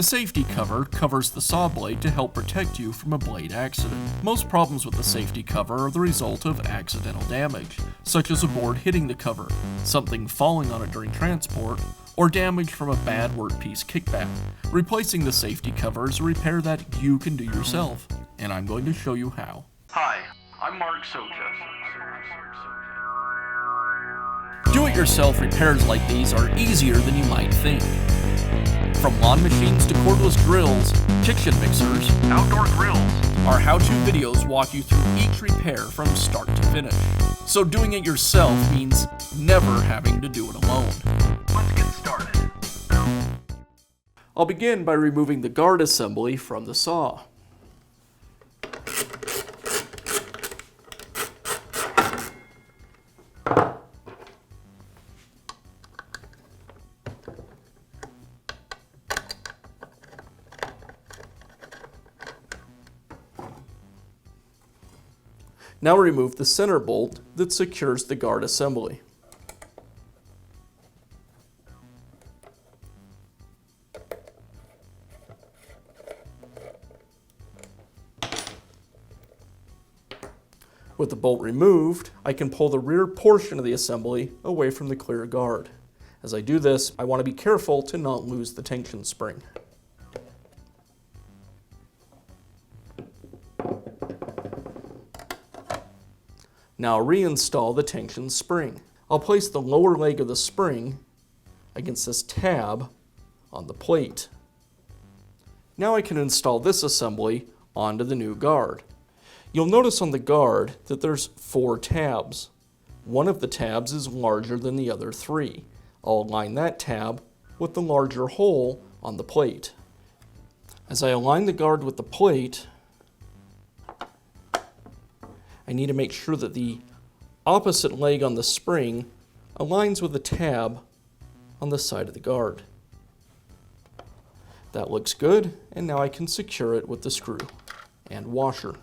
The safety cover covers the saw blade to help protect you from a blade accident. Most problems with the safety cover are the result of accidental damage, such as a board hitting the cover, something falling on it during transport, or damage from a bad workpiece kickback. Replacing the safety cover is a repair that you can do yourself, and I'm going to show you how. Hi, I'm Mark Socha. Do-it-yourself repairs like these are easier than you might think. From lawn machines to cordless drills, kitchen mixers, Outdoor grills. our how-to videos walk you through each repair from start to finish. So doing it yourself means never having to do it alone. Let's get started. I'll begin by removing the guard assembly from the saw. Now remove the center bolt that secures the guard assembly. With the bolt removed, I can pull the rear portion of the assembly away from the clear guard. As I do this, I want to be careful to not lose the tension spring. Now reinstall the tension spring. I'll place the lower leg of the spring against this tab on the plate. Now I can install this assembly onto the new guard. You'll notice on the guard that there's 4 tabs. One of the tabs is larger than the other 3. I'll align that tab with the larger hole on the plate. As I align the guard with the plate, I need to make sure that the opposite leg on the spring aligns with the tab on the side of the guard. That looks good, and now I can secure it with the screw and washer.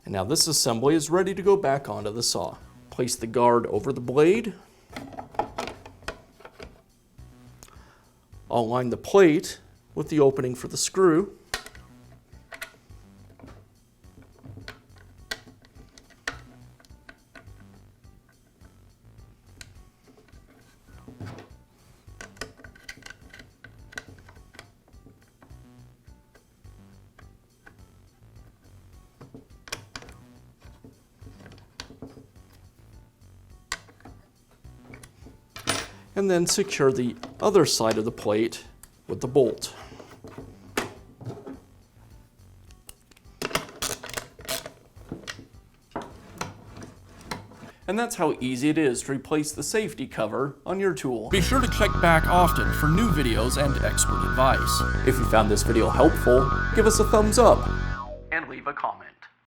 And now this assembly is ready to go back onto the saw. Place the guard over the blade. I'll line the plate with the opening for the screw. And then secure the other side of the plate with the bolt. And that's how easy it is to replace the safety cover on your tool. Be sure to check back often for new videos and expert advice. If you found this video helpful, give us a thumbs up And leave a comment.